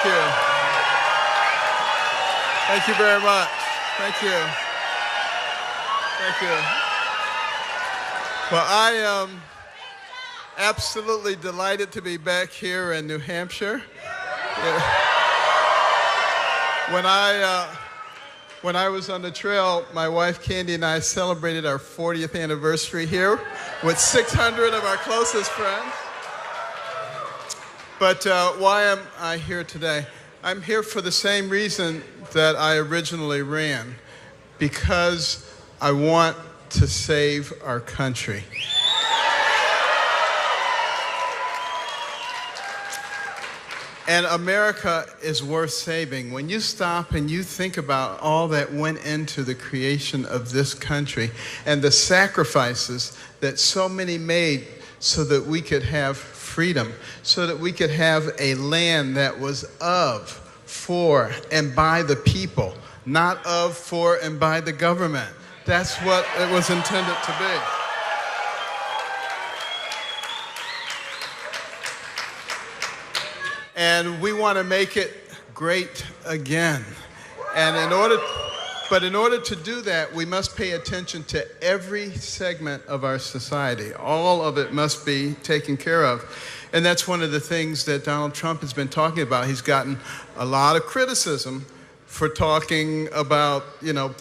Thank you. Thank you very much. Thank you. Thank you. Well, I am absolutely delighted to be back here in New Hampshire. When I was on the trail, my wife Candy and I celebrated our 40th anniversary here with 600 of our closest friends. But why am I here today? I'm here for the same reason that I originally ran, because I want to save our country. And America is worth saving. When you stop and you think about all that went into the creation of this country and the sacrifices that so many made so that we could have freedom, so that we could have a land that was of, for, and by the people, not of, for, and by the government. That's what it was intended to be. And we want to make it great again. And in order to do that, we must pay attention to every segment of our society. All of it must be taken care of. And that's one of the things that Donald Trump has been talking about. He's gotten a lot of criticism for talking about,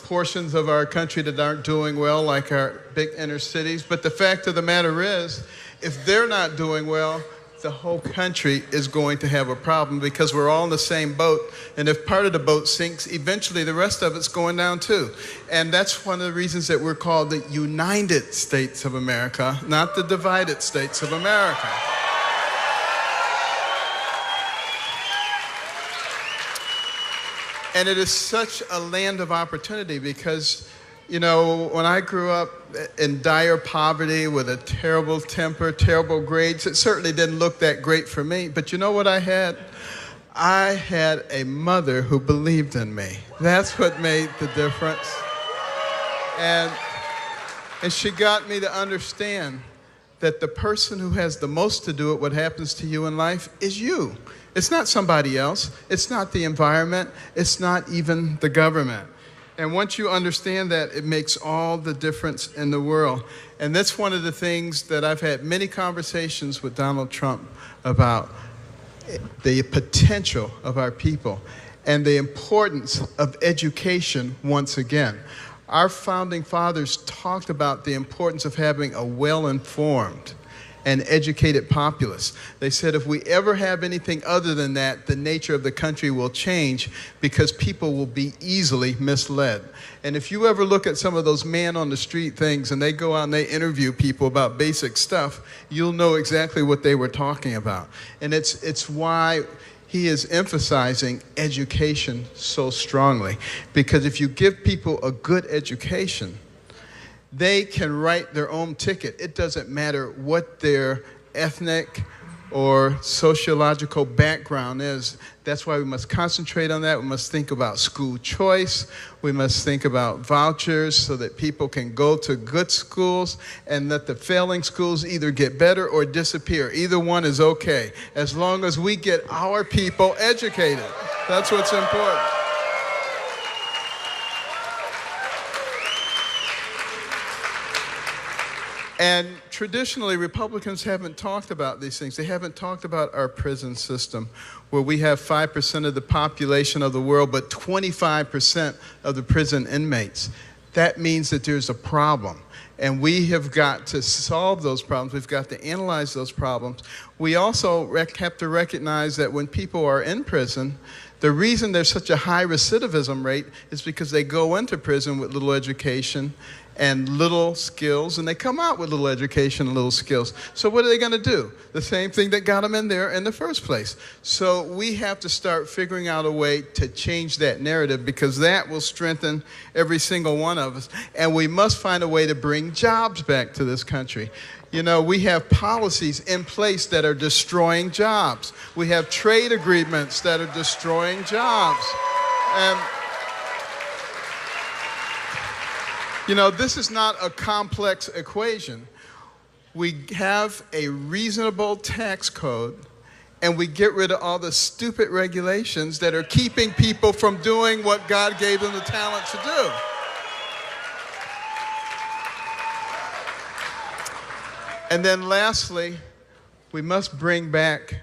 portions of our country that aren't doing well, like our big inner cities. But the fact of the matter is, if they're not doing well, the whole country is going to have a problem, because we're all in the same boat. And if part of the boat sinks, eventually the rest of it's going down too. And that's one of the reasons that we're called the United States of America, not the divided states of America. And it is such a land of opportunity because, when I grew up in dire poverty with a terrible temper, terrible grades, it certainly didn't look that great for me. But you know what I had? I had a mother who believed in me. That's what made the difference. And she got me to understand that the person who has the most to do with what happens to you in life is you. It's not somebody else. It's not the environment. It's not even the government. And once you understand that, it makes all the difference in the world. And that's one of the things that I've had many conversations with Donald Trump about, the potential of our people and the importance of education once again. Our founding fathers talked about the importance of having a well-informed and educated populace. They said if we ever have anything other than that, the nature of the country will change, because people will be easily misled. And if you ever look at some of those man on the street things and they go out and they interview people about basic stuff, you'll know exactly what they were talking about. And it's why he is emphasizing education so strongly, because if you give people a good education, they can write their own ticket. It doesn't matter what their ethnic or sociological background is. That's why we must concentrate on that. We must think about school choice. We must think about vouchers so that people can go to good schools and that the failing schools either get better or disappear. Either one is okay, as long as we get our people educated. That's what's important. And traditionally, Republicans haven't talked about these things. They haven't talked about our prison system, where we have 5% of the population of the world, but 25% of the prison inmates. That means that there's a problem. And we have got to solve those problems. We've got to analyze those problems. We also have to recognize that when people are in prison, the reason there's such a high recidivism rate is because they go into prison with little education and little skills, and they come out with little education and little skills. So what are they going to do? The same thing that got them in there in the first place. So we have to start figuring out a way to change that narrative, because that will strengthen every single one of us. And we must find a way to bring jobs back to this country. We have policies in place that are destroying jobs. We have trade agreements that are destroying jobs. And this is not a complex equation. We have a reasonable tax code, and we get rid of all the stupid regulations that are keeping people from doing what God gave them the talent to do. And then lastly, we must bring back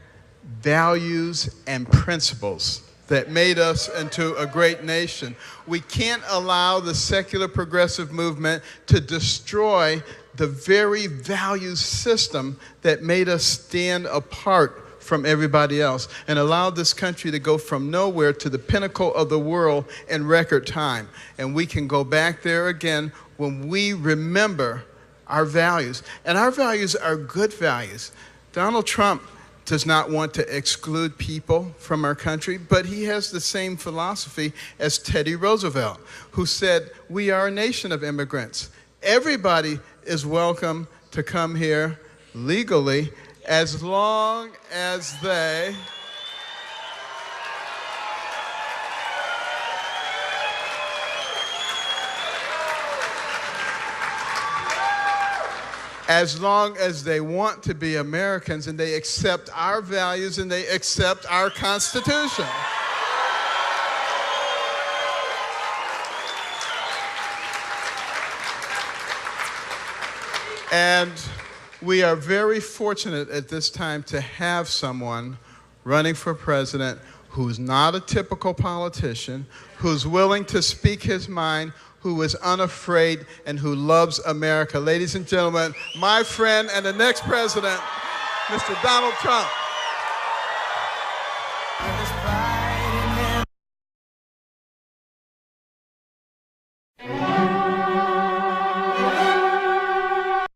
values and principles that made us into a great nation. We can't allow the secular progressive movement to destroy the very value system that made us stand apart from everybody else and allowed this country to go from nowhere to the pinnacle of the world in record time. And we can go back there again when we remember our values. And our values are good values. Donald Trump does not want to exclude people from our country, but he has the same philosophy as Teddy Roosevelt, who said, we are a nation of immigrants. Everybody is welcome to come here legally as long as they want to be Americans and they accept our values and they accept our Constitution. And we are very fortunate at this time to have someone running for president who's not a typical politician, who's willing to speak his mind, who is unafraid, and who loves America. Ladies and gentlemen, my friend and the next president, Mr. Donald Trump.